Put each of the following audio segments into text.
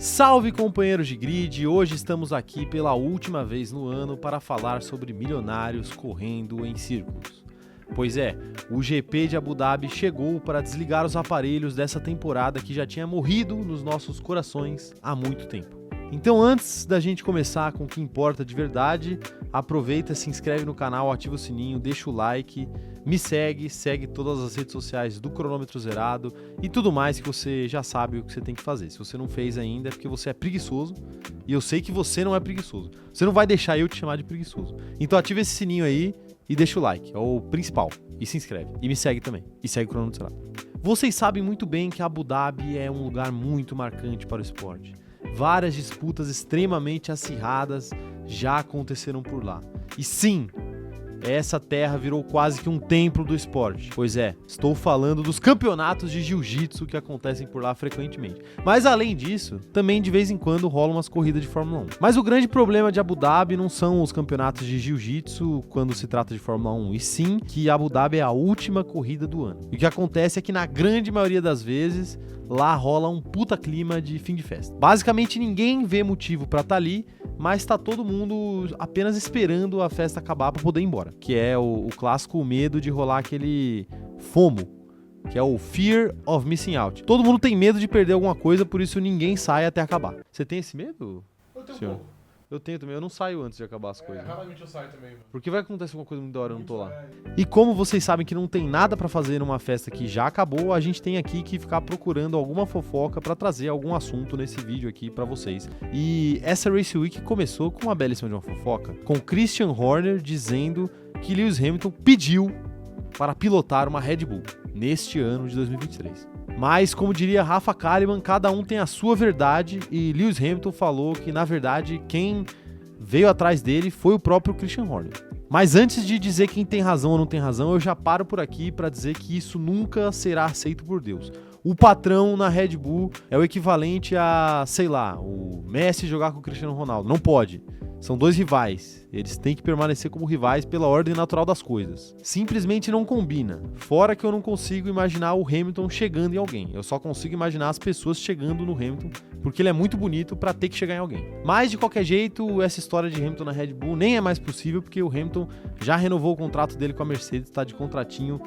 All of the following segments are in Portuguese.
Salve, companheiros de grid! Hoje estamos aqui pela última vez no ano para falar sobre milionários correndo em círculos. Pois é, o GP de Abu Dhabi chegou para desligar os aparelhos dessa temporada que já tinha morrido nos nossos corações há muito tempo. Então, antes da gente começar com o que importa de verdade, aproveita, se inscreve no canal, ativa o sininho, deixa o like, me segue todas as redes sociais do Cronômetro Zerado e tudo mais que você já sabe o que você tem que fazer. Se você não fez ainda é porque você é preguiçoso e eu sei que você não é preguiçoso. Você não vai deixar eu te chamar de preguiçoso. Então ativa esse sininho aí e deixa o like, é o principal. E se inscreve. E me segue também. E segue o Cronômetro Zerado. Vocês sabem muito bem que Abu Dhabi é um lugar muito marcante para o esporte. Várias disputas extremamente acirradas já aconteceram por lá. E sim, essa terra virou quase que um templo do esporte. Pois é, estou falando dos campeonatos de jiu-jitsu que acontecem por lá frequentemente. Mas além disso, também de vez em quando rolam umas corridas de Fórmula 1. Mas o grande problema de Abu Dhabi não são os campeonatos de jiu-jitsu quando se trata de Fórmula 1, e sim que Abu Dhabi é a última corrida do ano. E o que acontece é que na grande maioria das vezes, lá rola um puta clima de fim de festa. Basicamente ninguém vê motivo pra estar ali, mas tá todo mundo apenas esperando a festa acabar pra poder ir embora. Que é o clássico medo de rolar aquele FOMO, que é o Fear of Missing Out. Todo mundo tem medo de perder alguma coisa, por isso ninguém sai até acabar. Você tem esse medo? Eu tenho senhor? um pouco. Eu tenho também, eu não saio antes de acabar as coisas. Raramente eu saio também, mano. Porque vai acontecer alguma coisa muito da hora, eu não tô lá. E como vocês sabem que não tem nada pra fazer numa festa que já acabou, a gente tem aqui que ficar procurando alguma fofoca pra trazer algum assunto nesse vídeo aqui pra vocês. E essa Race Week começou com uma belíssima de uma fofoca, com Christian Horner dizendo que Lewis Hamilton pediu para pilotar uma Red Bull neste ano de 2023. Mas, como diria Rafa Kalimann, cada um tem a sua verdade, e Lewis Hamilton falou que, na verdade, quem veio atrás dele foi o próprio Christian Horner. Mas antes de dizer quem tem razão ou não tem razão, eu já paro por aqui para dizer que isso nunca será aceito por Deus. O patrão na Red Bull é o equivalente a, sei lá, o Messi jogar com o Cristiano Ronaldo. Não pode. São dois rivais. Eles têm que permanecer como rivais pela ordem natural das coisas. Simplesmente não combina. Fora que eu não consigo imaginar o Hamilton chegando em alguém. Eu só consigo imaginar as pessoas chegando no Hamilton, porque ele é muito bonito pra ter que chegar em alguém. Mas, de qualquer jeito, essa história de Hamilton na Red Bull nem é mais possível, porque o Hamilton já renovou o contrato dele com a Mercedes, tá de contratinho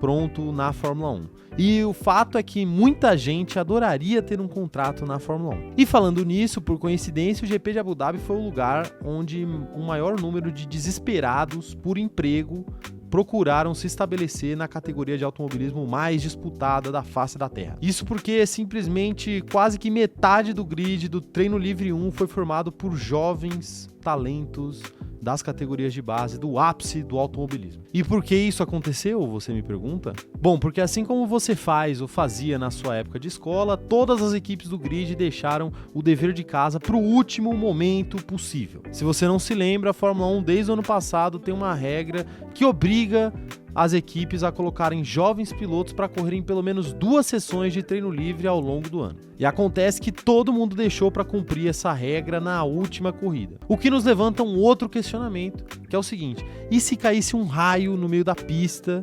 pronto na Fórmula 1. E o fato é que muita gente adoraria ter um contrato na Fórmula 1. E falando nisso, por coincidência, o GP de Abu Dhabi foi o lugar onde o maior número de desesperados por emprego procuraram se estabelecer na categoria de automobilismo mais disputada da face da Terra. Isso porque simplesmente quase que metade do grid do Treino Livre 1 foi formado por jovens talentos das categorias de base, do ápice do automobilismo. E por que isso aconteceu, você me pergunta? Bom, porque assim como você faz ou fazia na sua época de escola, todas as equipes do grid deixaram o dever de casa para o último momento possível. Se você não se lembra, a Fórmula 1 desde o ano passado tem uma regra que obriga as equipes a colocarem jovens pilotos para correrem pelo menos 2 sessões de treino livre ao longo do ano. E acontece que todo mundo deixou para cumprir essa regra na última corrida. O que nos levanta um outro questionamento, que é o seguinte: e se caísse um raio no meio da pista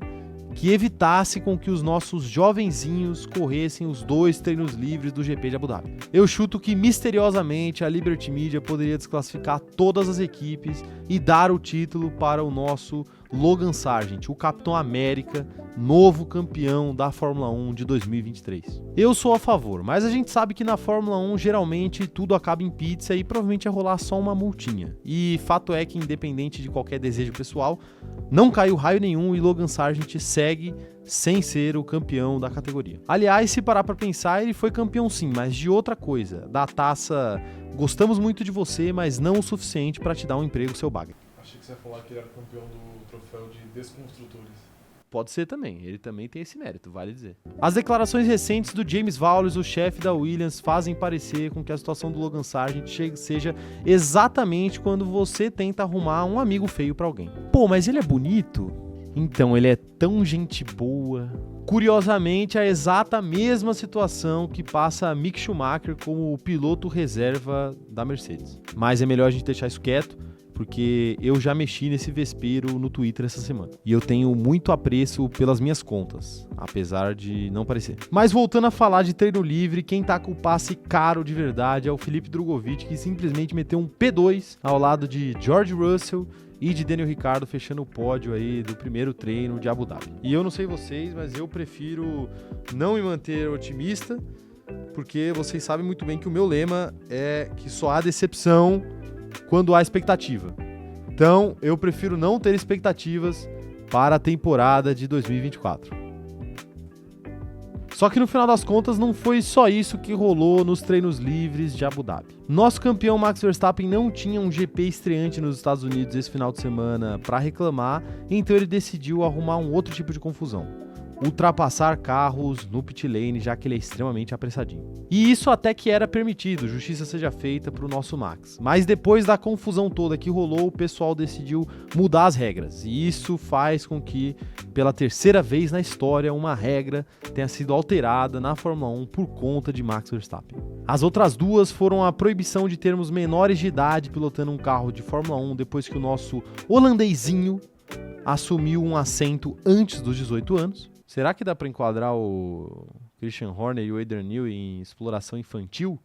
que evitasse com que os nossos jovenzinhos corressem os 2 treinos livres do GP de Abu Dhabi? Eu chuto que misteriosamente a Liberty Media poderia desclassificar todas as equipes e dar o título para o nosso Logan Sargent, o Capitão América, novo campeão da Fórmula 1 de 2023. Eu sou a favor, mas a gente sabe que na Fórmula 1 geralmente tudo acaba em pizza e provavelmente ia rolar só uma multinha. E fato é que, independente de qualquer desejo pessoal, não caiu raio nenhum e Logan Sargent segue sem ser o campeão da categoria. Aliás, se parar pra pensar, ele foi campeão sim, mas de outra coisa, da taça "Gostamos muito de você, mas não o suficiente para te dar um emprego, seu bagre". Achei que você ia falar que ele era campeão do troféu de desconstrutores. Pode ser também, ele também tem esse mérito, vale dizer. As declarações recentes do James Vowles, o chefe da Williams, fazem parecer com que a situação do Logan Sargent seja exatamente quando você tenta arrumar um amigo feio pra alguém. Pô, mas ele é bonito? Então, ele é tão gente boa. Curiosamente, a exata mesma situação que passa Mick Schumacher como o piloto reserva da Mercedes. Mas é melhor a gente deixar isso quieto, porque eu já mexi nesse vespeiro no Twitter essa semana. E eu tenho muito apreço pelas minhas contas, apesar de não parecer. Mas voltando a falar de treino livre, quem tá com o passe caro de verdade é o Filipe Drugovich, que simplesmente meteu um P2 ao lado de George Russell e de Daniel Ricciardo, fechando o pódio aí do primeiro treino de Abu Dhabi. E eu não sei vocês, mas eu prefiro não me manter otimista, porque vocês sabem muito bem que o meu lema é que só há decepção quando há expectativa. Então, eu prefiro não ter expectativas para a temporada de 2024. Só que no final das contas não foi só isso que rolou nos treinos livres de Abu Dhabi. Nosso campeão Max Verstappen não tinha um GP estreante nos Estados Unidos esse final de semana para reclamar, então ele decidiu arrumar um outro tipo de confusão: ultrapassar carros no pit lane, já que ele é extremamente apressadinho. E isso até que era permitido, justiça seja feita para o nosso Max. Mas depois da confusão toda que rolou, o pessoal decidiu mudar as regras. E isso faz com que, pela terceira vez na história, uma regra tenha sido alterada na Fórmula 1 por conta de Max Verstappen. As outras duas foram a proibição de termos menores de idade pilotando um carro de Fórmula 1 depois que o nosso holandesinho assumiu um assento antes dos 18 anos. Será que dá pra enquadrar o Christian Horner e o Adrian Newey em exploração infantil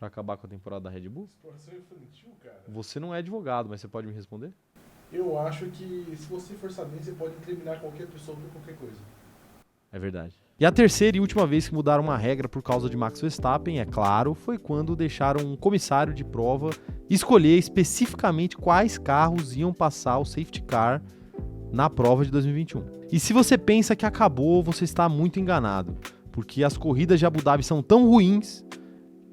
pra acabar com a temporada da Red Bull? Exploração infantil, cara? Você não é advogado, mas você pode me responder? Eu acho que, se você for saber, você pode incriminar qualquer pessoa por qualquer coisa. É verdade. E a terceira e última vez que mudaram uma regra por causa de Max Verstappen, é claro, foi quando deixaram um comissário de prova escolher especificamente quais carros iam passar o safety car na prova de 2021. E se você pensa que acabou, você está muito enganado, porque as corridas de Abu Dhabi são tão ruins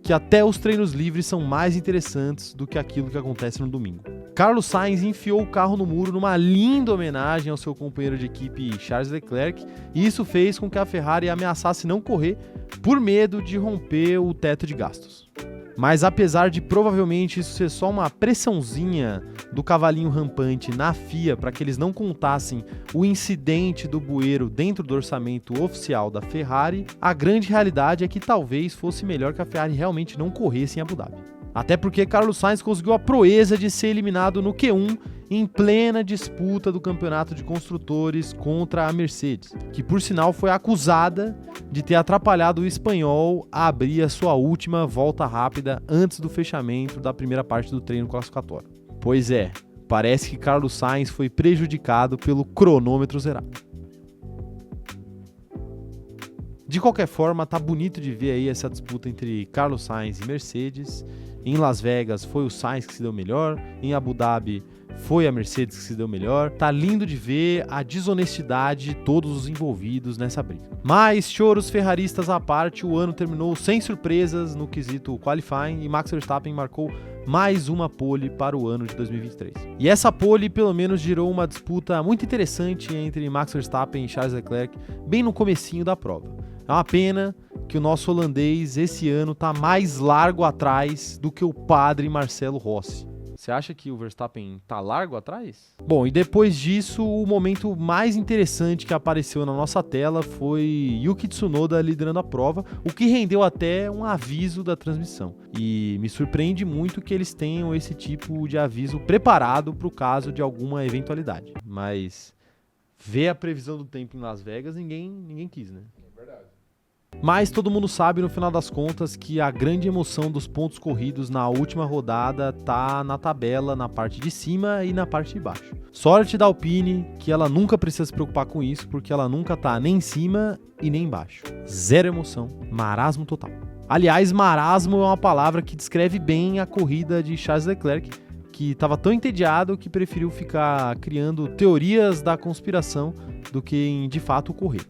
que até os treinos livres são mais interessantes do que aquilo que acontece no domingo. Carlos Sainz enfiou o carro no muro numa linda homenagem ao seu companheiro de equipe Charles Leclerc, e isso fez com que a Ferrari ameaçasse não correr por medo de romper o teto de gastos. Mas apesar de provavelmente isso ser só uma pressãozinha do cavalinho rampante na FIA para que eles não contassem o incidente do bueiro dentro do orçamento oficial da Ferrari, a grande realidade é que talvez fosse melhor que a Ferrari realmente não corresse em Abu Dhabi. Até porque Carlos Sainz conseguiu a proeza de ser eliminado no Q1 em plena disputa do campeonato de construtores contra a Mercedes, que por sinal foi acusada de ter atrapalhado o espanhol a abrir a sua última volta rápida antes do fechamento da primeira parte do treino classificatório. Pois é, parece que Carlos Sainz foi prejudicado pelo cronômetro zerado. De qualquer forma, tá bonito de ver aí essa disputa entre Carlos Sainz e Mercedes. Em Las Vegas foi o Sainz que se deu melhor, em Abu Dhabi foi a Mercedes que se deu melhor. Tá lindo de ver a desonestidade de todos os envolvidos nessa briga. Mas, choros ferraristas à parte, o ano terminou sem surpresas no quesito qualifying e Max Verstappen marcou mais uma pole para o ano de 2023. E essa pole pelo menos gerou uma disputa muito interessante entre Max Verstappen e Charles Leclerc bem no comecinho da prova. É uma pena que o nosso holandês esse ano tá mais largo atrás do que o padre Marcelo Rossi. Você acha que o Verstappen tá largo atrás? Bom, e depois disso, o momento mais interessante que apareceu na nossa tela foi Yuki Tsunoda liderando a prova, o que rendeu até um aviso da transmissão. E me surpreende muito que eles tenham esse tipo de aviso preparado para o caso de alguma eventualidade. Mas ver a previsão do tempo em Las Vegas, ninguém quis, né? Mas todo mundo sabe, no final das contas, que a grande emoção dos pontos corridos na última rodada tá na tabela, na parte de cima e na parte de baixo. Sorte da Alpine, que ela nunca precisa se preocupar com isso, porque ela nunca tá nem em cima e nem embaixo. Zero emoção, marasmo total. Aliás, marasmo é uma palavra que descreve bem a corrida de Charles Leclerc, que estava tão entediado que preferiu ficar criando teorias da conspiração do que em de fato correr.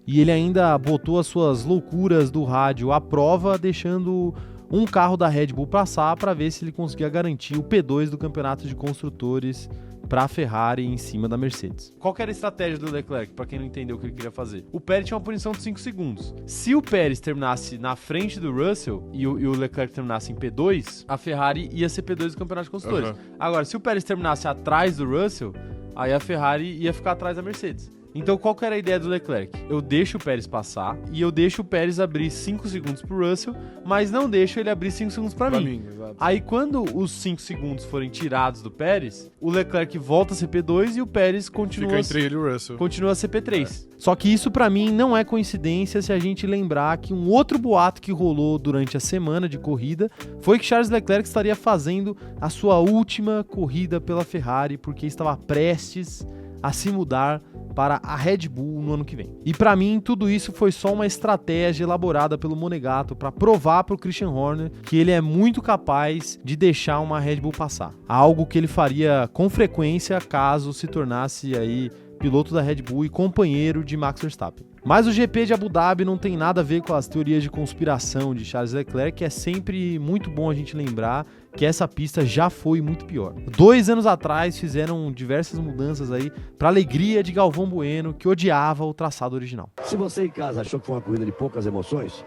E ele ainda botou as suas loucuras do rádio à prova, deixando um carro da Red Bull passar para ver se ele conseguia garantir o P2 do campeonato de construtores para a Ferrari em cima da Mercedes. Qual que era a estratégia do Leclerc, para quem não entendeu o que ele queria fazer? O Pérez tinha uma punição de 5 segundos. Se o Pérez terminasse na frente do Russell e o Leclerc terminasse em P2, a Ferrari ia ser P2 do campeonato de construtores. Agora, se o Pérez terminasse atrás do Russell, aí a Ferrari ia ficar atrás da Mercedes. Então qual que era a ideia do Leclerc? Eu deixo o Pérez passar e eu deixo o Pérez abrir 5 segundos pro Russell, mas não deixo ele abrir 5 segundos pra mim. Exato. Aí quando os 5 segundos forem tirados do Pérez, o Leclerc volta a CP2 e o Pérez continua Fica entre ele e o Russell. continua a CP3. Só que isso pra mim não é coincidência se a gente lembrar que um outro boato que rolou durante a semana de corrida foi que Charles Leclerc estaria fazendo a sua última corrida pela Ferrari porque estava prestes a se mudar para a Red Bull no ano que vem. E pra mim tudo isso foi só uma estratégia elaborada pelo Monegato para provar pro Christian Horner que ele é muito capaz de deixar uma Red Bull passar. Algo que ele faria com frequência caso se tornasse aí piloto da Red Bull e companheiro de Max Verstappen. Mas o GP de Abu Dhabi não tem nada a ver com as teorias de conspiração de Charles Leclerc, é sempre muito bom a gente lembrar que essa pista já foi muito pior. 2 anos atrás fizeram diversas mudanças aí para alegria de Galvão Bueno, que odiava o traçado original. Se você em casa achou que foi uma corrida de poucas emoções,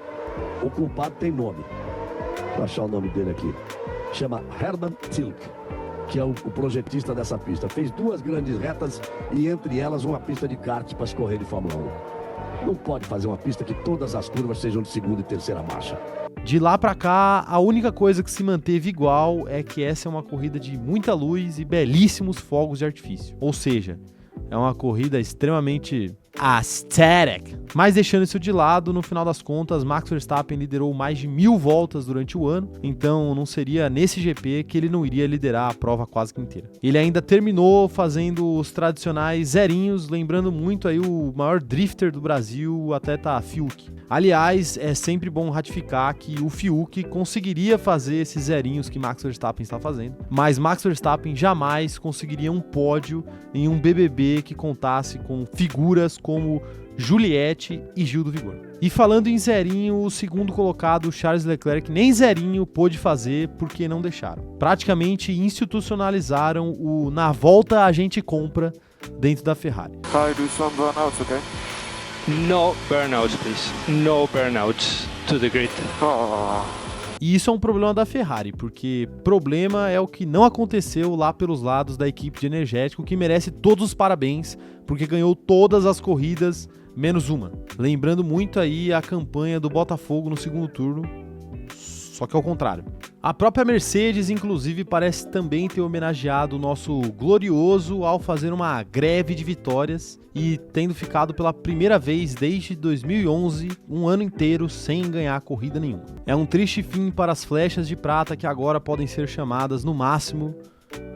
o culpado tem nome. Vou achar o nome dele aqui. Chama Hermann Tilke, que é o projetista dessa pista. Fez 2 grandes retas e entre elas uma pista de kart para escorrer de Fórmula 1. Não pode fazer uma pista que todas as curvas sejam de segunda e terceira marcha. De lá pra cá, a única coisa que se manteve igual é que essa é uma corrida de muita luz e belíssimos fogos de artifício. Ou seja, é uma corrida extremamente aesthetic. Mas deixando isso de lado, no final das contas, Max Verstappen liderou mais de 1000 voltas durante o ano, então não seria nesse GP que ele não iria liderar a prova quase que inteira. Ele ainda terminou fazendo os tradicionais zerinhos, lembrando muito aí o maior drifter do Brasil, o atleta Fiuk. Aliás, é sempre bom ratificar que o Fiuk conseguiria fazer esses zerinhos que Max Verstappen está fazendo, mas Max Verstappen jamais conseguiria um pódio em um BBB que contasse com figuras como Juliette e Gil do Vigor. E falando em zerinho, o segundo colocado, Charles Leclerc, nem zerinho pôde fazer porque não deixaram. Praticamente institucionalizaram o na volta a gente compra dentro da Ferrari. Try do some burnouts, okay? No burnouts, please. No burnouts to the grid. E isso é um problema da Ferrari, porque problema é o que não aconteceu lá pelos lados da equipe de energético, que merece todos os parabéns, porque ganhou todas as corridas, menos uma. Lembrando muito aí a campanha do Botafogo no segundo turno, só que ao contrário. A própria Mercedes, inclusive, parece também ter homenageado o nosso glorioso ao fazer uma greve de vitórias e tendo ficado pela primeira vez desde 2011, um ano inteiro sem ganhar corrida nenhuma. É um triste fim para as flechas de prata que agora podem ser chamadas, no máximo,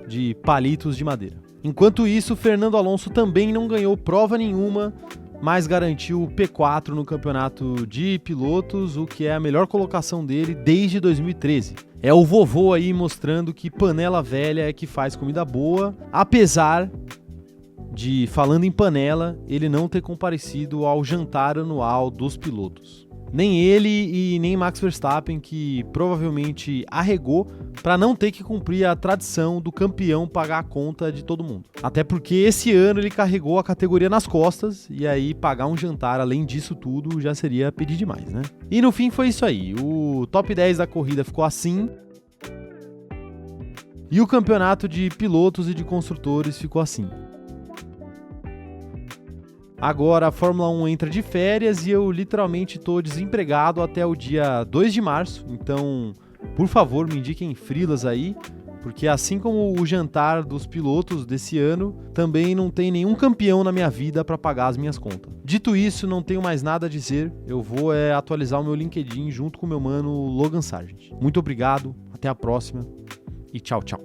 de palitos de madeira. Enquanto isso, Fernando Alonso também não ganhou prova nenhuma, mas garantiu o P4 no campeonato de pilotos, o que é a melhor colocação dele desde 2013. É o vovô aí mostrando que panela velha é que faz comida boa, apesar de, falando em panela, ele não ter comparecido ao jantar anual dos pilotos. Nem ele e nem Max Verstappen, que provavelmente arregou para não ter que cumprir a tradição do campeão pagar a conta de todo mundo. Até porque esse ano ele carregou a categoria nas costas e aí pagar um jantar além disso tudo já seria pedir demais, né? E no fim foi isso aí. O top 10 da corrida ficou assim. E o campeonato de pilotos e de construtores ficou assim. Agora a Fórmula 1 entra de férias e eu literalmente estou desempregado até o dia 2 de março, então, por favor, me indiquem freelas aí, porque assim como o jantar dos pilotos desse ano, também não tem nenhum campeão na minha vida para pagar as minhas contas. Dito isso, não tenho mais nada a dizer, eu vou atualizar o meu LinkedIn junto com o meu mano Logan Sargent. Muito obrigado, até a próxima e tchau, tchau.